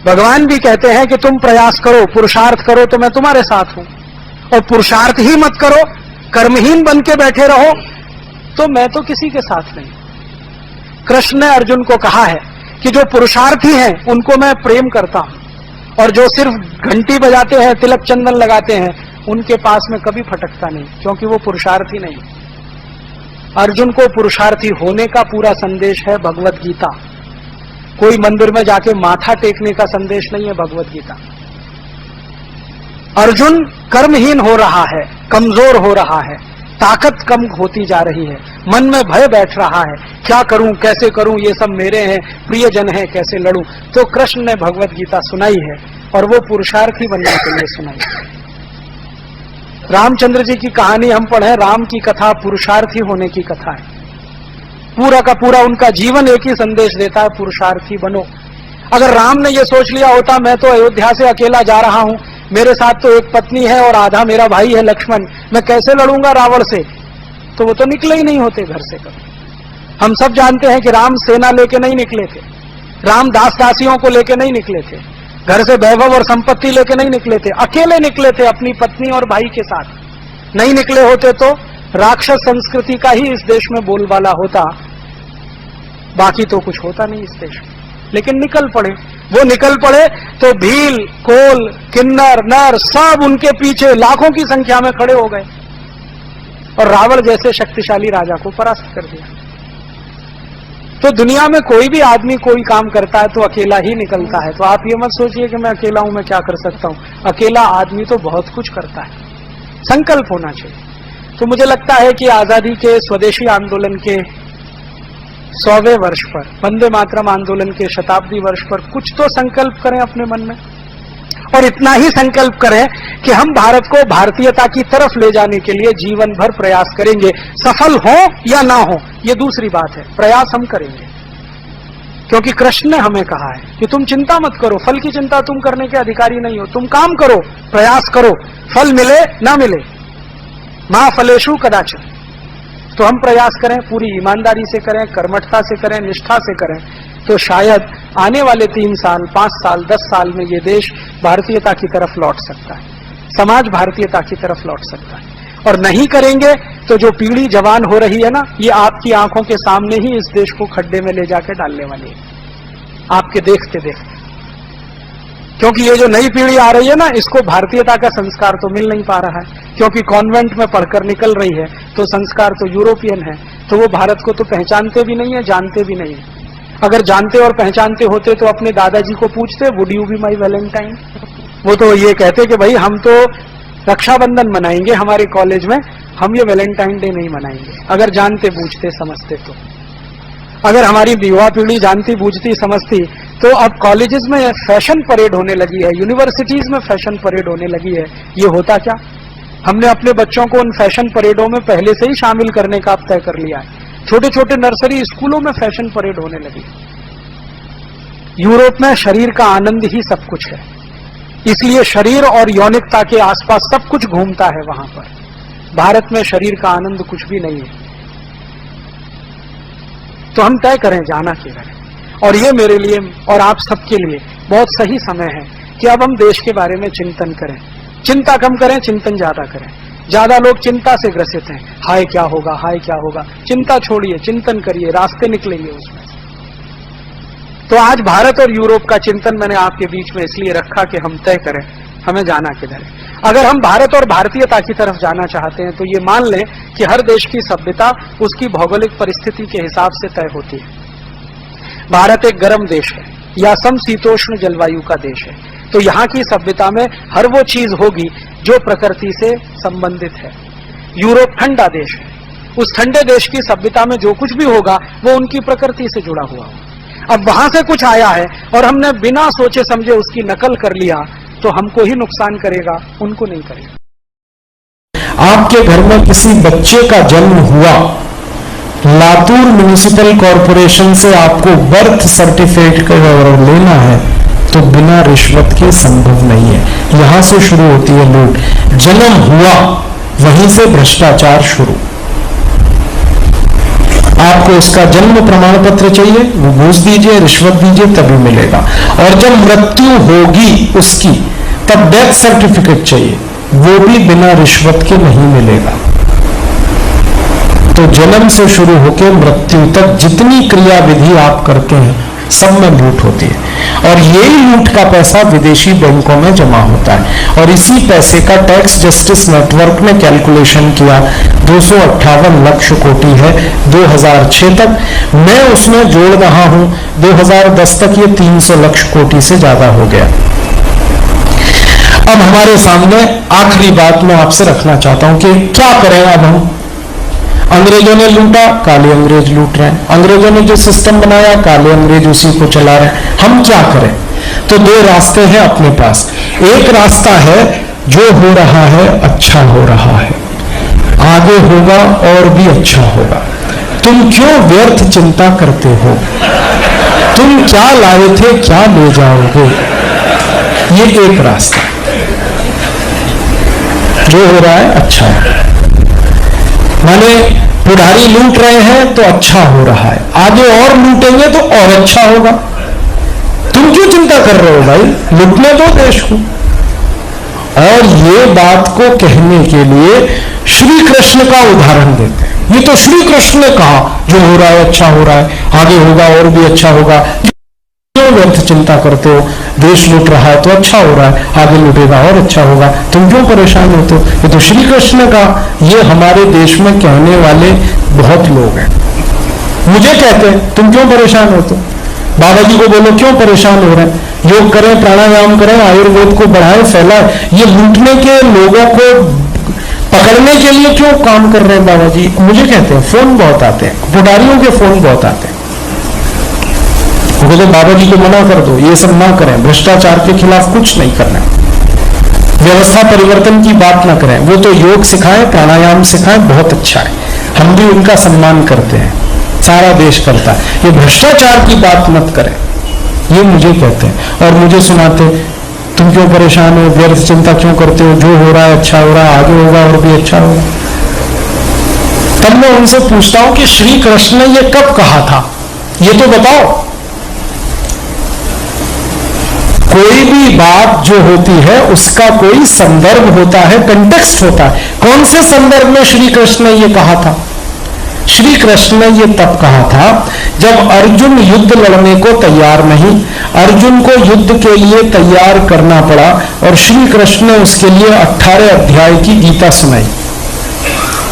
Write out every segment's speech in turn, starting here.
भगवान भी कहते हैं कि तुम प्रयास करो, पुरुषार्थ करो तो मैं तुम्हारे साथ हूं, और पुरुषार्थ ही मत करो, कर्महीन बन के बैठे रहो तो मैं तो किसी के साथ नहीं। कृष्ण ने अर्जुन को कहा है कि जो पुरुषार्थी हैं उनको मैं प्रेम करता हूं, और जो सिर्फ घंटी बजाते हैं, तिलक चंदन लगाते हैं, उनके पास में कभी फटकता नहीं, क्योंकि वो पुरुषार्थी नहीं। अर्जुन को पुरुषार्थी होने का पूरा संदेश है भगवत गीता। कोई मंदिर में जाके माथा टेकने का संदेश नहीं है भगवत गीता। अर्जुन कर्महीन हो रहा है, कमजोर हो रहा है, ताकत कम होती जा रही है, मन में भय बैठ रहा है, क्या करूं, कैसे करूं, ये सब मेरे हैं, प्रियजन है, कैसे लड़ूं। तो कृष्ण ने भगवत गीता सुनाई है, और वो पुरुषार्थी बनने के लिए सुनाई है। रामचंद्र जी की कहानी हम पढ़े, राम की कथा पुरुषार्थी होने की कथा है। पूरा का पूरा उनका जीवन एक ही संदेश देता है, पुरुषार्थी बनो। अगर राम ने यह सोच लिया होता मैं तो अयोध्या से अकेला जा रहा हूं, मेरे साथ तो एक पत्नी है और आधा मेरा भाई है लक्ष्मण, मैं कैसे लड़ूंगा रावण से, तो वो तो निकले ही नहीं होते घर से कभी। हम सब जानते हैं कि राम सेना लेके नहीं निकले थे, राम दास दासियों को लेके नहीं निकले थे, घर से वैभव और संपत्ति लेके नहीं निकले थे, अकेले निकले थे अपनी पत्नी और भाई के साथ। नहीं निकले होते तो राक्षस संस्कृति का ही इस देश में बोलबाला होता, बाकी तो कुछ होता नहीं इस देश में। लेकिन निकल पड़े, वो निकल पड़े तो भील, कोल, किन्नर, नर सब उनके पीछे लाखों की संख्या में खड़े हो गए और रावण जैसे शक्तिशाली राजा को परास्त कर दिया। तो दुनिया में कोई भी आदमी कोई काम करता है तो अकेला ही निकलता है। तो आप ये मत सोचिए कि मैं अकेला हूं, मैं क्या कर सकता हूं। अकेला आदमी तो बहुत कुछ करता है, संकल्प होना चाहिए। तो मुझे लगता है कि आजादी के स्वदेशी आंदोलन के 100वें वर्ष पर, वंदे मातरम आंदोलन के शताब्दी वर्ष पर कुछ तो संकल्प करें अपने मन में, और इतना ही संकल्प करें कि हम भारत को भारतीयता की तरफ ले जाने के लिए जीवन भर प्रयास करेंगे। सफल हो या ना हो ये दूसरी बात है, प्रयास हम करेंगे। क्योंकि कृष्ण ने हमें कहा है कि तुम चिंता मत करो, फल की चिंता तुम करने के अधिकारी नहीं हो, तुम काम करो, प्रयास करो, फल मिले ना मिले, मा फलेषु कदाचन। तो हम प्रयास करें, पूरी ईमानदारी से करें, कर्मठता से करें, निष्ठा से करें, तो शायद आने वाले 3 साल, 5 साल, 10 साल में ये देश भारतीयता की तरफ लौट सकता है, समाज भारतीयता की तरफ लौट सकता है। और नहीं करेंगे तो जो पीढ़ी जवान हो रही है ना, ये आपकी आंखों के सामने ही इस देश को खड्डे में ले जाकर डालने वाली है, आपके देखते देखते। क्योंकि ये जो नई पीढ़ी आ रही है ना, इसको भारतीयता का संस्कार तो मिल नहीं पा रहा है, क्योंकि कॉन्वेंट में पढ़कर निकल रही है तो संस्कार तो यूरोपियन है, तो वो भारत को तो पहचानते भी नहीं है, जानते भी नहीं है। अगर जानते और पहचानते होते तो अपने दादाजी को पूछते, would you be my Valentine. वो तो ये कहते कि भाई हम तो रक्षाबंधन मनाएंगे हमारे कॉलेज में, हम ये वैलेंटाइन डे नहीं मनाएंगे। अगर जानते बूझते समझते तो, अगर हमारी युवा पीढ़ी जानती बूझती समझती तो अब कॉलेजेस में फैशन परेड होने लगी है, यूनिवर्सिटीज में फैशन परेड होने लगी है। ये होता क्या, हमने अपने बच्चों को उन फैशन परेडों में पहले से ही शामिल करने का तय कर लिया है। छोटे छोटे नर्सरी स्कूलों में फैशन परेड होने लगी। यूरोप में शरीर का आनंद ही सब कुछ है, इसलिए शरीर और यौनिकता के आसपास सब कुछ घूमता है वहां पर। भारत में शरीर का आनंद कुछ भी नहीं है। तो हम तय करें जाना किधर है। और ये मेरे लिए और आप सबके लिए बहुत सही समय है कि अब हम देश के बारे में चिंतन करें। चिंता कम करें, चिंतन ज्यादा करें। ज्यादा लोग चिंता से ग्रसित हैं, हाय क्या होगा, हाय क्या होगा। चिंता छोड़िए, चिंतन करिए, रास्ते निकलेंगे उसमें। तो आज भारत और यूरोप का चिंतन मैंने आपके बीच में इसलिए रखा कि हम तय करें हमें जाना किधर है। अगर हम भारत और भारतीयता की तरफ जाना चाहते हैं तो ये मान लें कि हर देश की सभ्यता उसकी भौगोलिक परिस्थिति के हिसाब से तय होती है। भारत एक गर्म देश है या समशीतोष्ण जलवायु का देश है, तो यहाँ की सभ्यता में हर वो चीज होगी जो प्रकृति से संबंधित है। यूरोप ठंडा देश है, उस ठंडे देश की सभ्यता में जो कुछ भी होगा वो उनकी प्रकृति से जुड़ा हुआ होगा। अब वहां से कुछ आया है और हमने बिना सोचे समझे उसकी नकल कर लिया तो हमको ही नुकसान करेगा, उनको नहीं करेगा। आपके घर में किसी बच्चे का जन्म हुआ, लातूर म्युनिसिपल कॉरपोरेशन से आपको बर्थ सर्टिफिकेट अगर लेना है तो बिना रिश्वत के संभव नहीं है। यहां से शुरू होती है लूट। जन्म हुआ, वहीं से भ्रष्टाचार शुरू। आपको इसका जन्म प्रमाण पत्र चाहिए, वो घूस दीजिए, रिश्वत दीजिए, तभी मिलेगा। और जब मृत्यु होगी उसकी, तब डेथ सर्टिफिकेट चाहिए, वो भी बिना रिश्वत के नहीं मिलेगा। तो जन्म से शुरू होकर मृत्यु तक जितनी क्रिया विधि आप करते हैं सब में लूट होती है, और यही लूट का पैसा विदेशी बैंकों में जमा होता है। और इसी पैसे का टैक्स जस्टिस नेटवर्क ने कैलकुलेशन किया, 258 लाख कोटी है 2006 तक। मैं उसमें जोड़ रहा हूं 2010 तक ये 300 लाख कोटी से ज्यादा हो गया। अब हमारे सामने आखिरी बात मैं आपसे रखना चाहता हूं कि क्या करें अब हम। अंग्रेजों ने लूटा, काले अंग्रेज लूट रहे हैं। अंग्रेजों ने जो सिस्टम बनाया, काले अंग्रेज उसी को चला रहे हैं। हम क्या करें? तो दो रास्ते हैं अपने पास। एक रास्ता है जो हो रहा है अच्छा हो रहा है, आगे होगा और भी अच्छा होगा। तुम क्यों व्यर्थ चिंता करते हो? तुम क्या लाए थे, क्या ले जाओगे? ये एक रास्ता जो हो रहा है अच्छा है। माने पुढ़ारी लूट रहे हैं तो अच्छा हो रहा है, आगे और लूटेंगे तो और अच्छा होगा। तुम क्यों चिंता कर रहे हो भाई, लूटने दो देश को। और ये बात को कहने के लिए श्री कृष्ण का उदाहरण देते हैं। ये तो श्री कृष्ण ने कहा जो हो रहा है अच्छा हो रहा है, आगे होगा और भी अच्छा होगा। क्यों व्यर्थ चिंता करते हो? देश लूट रहा है तो अच्छा हो रहा है, आगे लूटेगा और अच्छा होगा, तुम क्यों परेशान होते हो? ये तो श्री कृष्ण का। ये हमारे देश में कहने वाले बहुत लोग हैं। मुझे कहते हैं तुम क्यों परेशान होते हो? बाबा जी को बोलो क्यों परेशान हो रहे हैं? योग करें, प्राणायाम करें, आयुर्वेद को बढ़ाएं, फैलाएं। ये लूटने के लोगों को पकड़ने के लिए क्यों काम कर रहे हैं बाबा जी? मुझे कहते हैं, फोन बहुत आते हैं, पुजारियों के फोन बहुत आते हैं। वो तो बाबा जी को मना कर दो, ये सब ना करें, भ्रष्टाचार के खिलाफ कुछ नहीं करना, व्यवस्था परिवर्तन की बात ना करें। वो तो योग सिखाएं, प्राणायाम सिखाएं, बहुत अच्छा है, हम भी उनका सम्मान करते हैं, सारा देश करता है। ये भ्रष्टाचार की बात मत करें, ये मुझे कहते हैं और मुझे सुनाते तुम क्यों परेशान हो, व्यर्थ चिंता क्यों करते हो, जो हो रहा है अच्छा हो रहा है, आगे होगा और भी अच्छा होगा। तब मैं उनसे पूछता हूं कि श्री कृष्ण ने ये कब कहा था, ये तो बताओ। कोई भी बात जो होती है उसका कोई संदर्भ होता है, कंटेक्स्ट होता है। कौन से संदर्भ में श्री कृष्ण ने ये कहा था? श्री कृष्ण ने ये तब कहा था जब अर्जुन युद्ध लड़ने को तैयार नहीं, अर्जुन को युद्ध के लिए तैयार करना पड़ा और श्री कृष्ण ने उसके लिए 18 अध्याय की गीता सुनाई।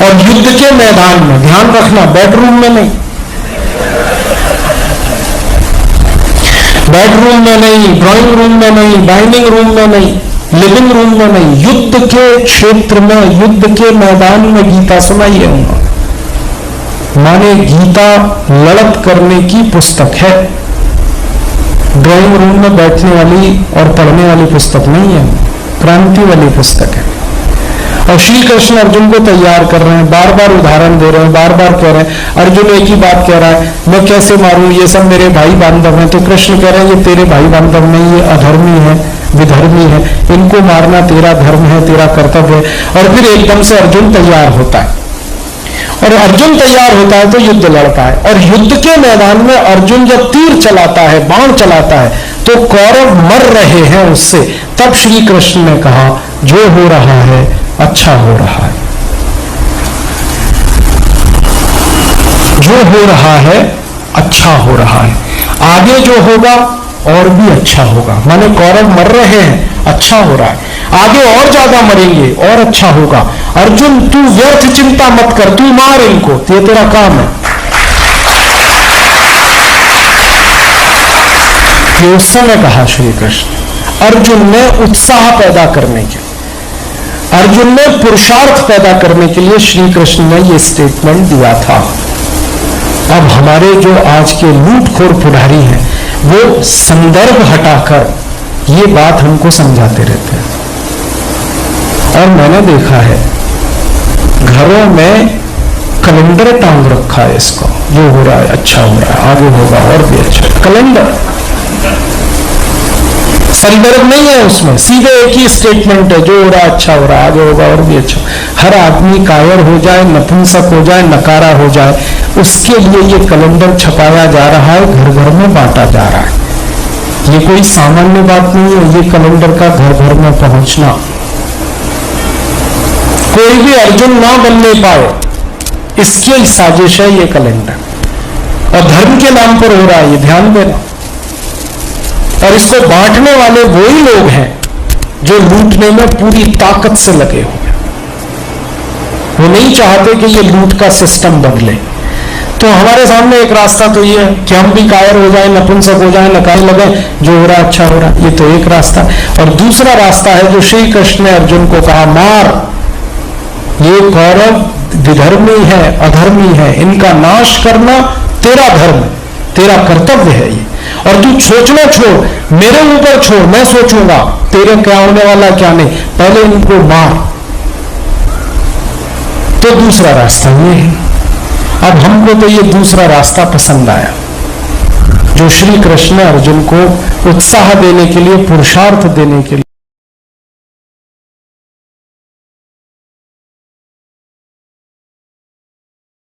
और युद्ध के मैदान में, ध्यान रखना, बेडरूम में नहीं, बेडरूम में नहीं, ड्राइंग रूम में नहीं, डाइनिंग रूम में नहीं, लिविंग रूम में नहीं, युद्ध के क्षेत्र में, युद्ध के मैदान में गीता सुनाई है उन्होंने। माने गीता लड़त करने की पुस्तक है, ड्राइंग रूम में बैठने वाली और पढ़ने वाली पुस्तक नहीं है, क्रांति वाली पुस्तक है। और श्री कृष्ण अर्जुन को तैयार कर रहे हैं, बार बार उदाहरण दे रहे हैं, बार बार कह रहे हैं। अर्जुन एक ही बात कह रहा है, मैं कैसे मारूं, ये सब मेरे भाई बांधव हैं। तो कृष्ण कह रहे हैं ये तेरे भाई बांधव नहीं, ये अधर्मी है, विधर्मी है, इनको मारना तेरा धर्म है, तेरा कर्तव्य है। और फिर एकदम से अर्जुन तैयार होता है, और अर्जुन तैयार होता है तो युद्ध लड़ता है। और युद्ध के मैदान में अर्जुन जब तीर चलाता है, बाण चलाता है, तो कौरव मर रहे हैं उससे। तब श्री कृष्ण ने कहा जो हो रहा है अच्छा हो रहा है, जो हो रहा है अच्छा हो रहा है, आगे जो होगा और भी अच्छा होगा। माने कौरव मर रहे हैं, अच्छा हो रहा है, आगे और ज्यादा मरेंगे और अच्छा होगा। अर्जुन तू व्यर्थ चिंता मत कर, तू मार इनको, ये तेरा काम है। ये उस समय कहा श्री कृष्ण। अर्जुन ने उत्साह पैदा करने के, अर्जुन ने पुरुषार्थ पैदा करने के लिए श्री कृष्ण ने यह स्टेटमेंट दिया था। अब हमारे जो आज के लूटखोर पुजारी हैं वो संदर्भ हटाकर ये बात हमको समझाते रहते हैं। और मैंने देखा है घरों में कैलेंडर टांग रखा है इसको, जो हो रहा है अच्छा हो रहा है, आगे होगा और भी अच्छा। कैलेंडर संदर्भ नहीं है उसमें, सीधे एक ही स्टेटमेंट है, जो हो रहा अच्छा हो रहा, आगे होगा और भी अच्छा। हर आदमी कायर हो जाए, नपुंसक हो जाए, नकारा हो जाए, उसके लिए ये कैलेंडर छपाया जा रहा है, घर घर में बांटा जा रहा है। ये कोई सामान्य बात नहीं है, ये कैलेंडर का घर घर में पहुंचना। कोई भी अर्जुन ना बनने पाए, इसकी साजिश है ये कैलेंडर, और धर्म के नाम पर हो रहा है, ये ध्यान देना। और इसको बांटने वाले वही लोग हैं जो लूटने में पूरी ताकत से लगे हुए। वो नहीं चाहते कि ये लूट का सिस्टम बदले। तो हमारे सामने एक रास्ता तो ये है कि हम भी कायर हो जाए, नपुंसक हो जाए, नकार लगे, जो हो रहा अच्छा हो रहा, ये तो एक रास्ता। और दूसरा रास्ता है जो श्री कृष्ण ने अर्जुन को कहा, मार, ये कौरव विधर्मी है, अधर्मी है, इनका नाश करना तेरा धर्म, तेरा कर्तव्य है ये। और तू सोचना छोड़, मेरे ऊपर छोड़, मैं सोचूंगा तेरे क्या होने वाला क्या नहीं, पहले इनको मार। तो दूसरा रास्ता ये है। अब हमको तो ये दूसरा रास्ता पसंद आया, जो श्री कृष्ण अर्जुन को उत्साह देने के लिए, पुरुषार्थ देने के लिए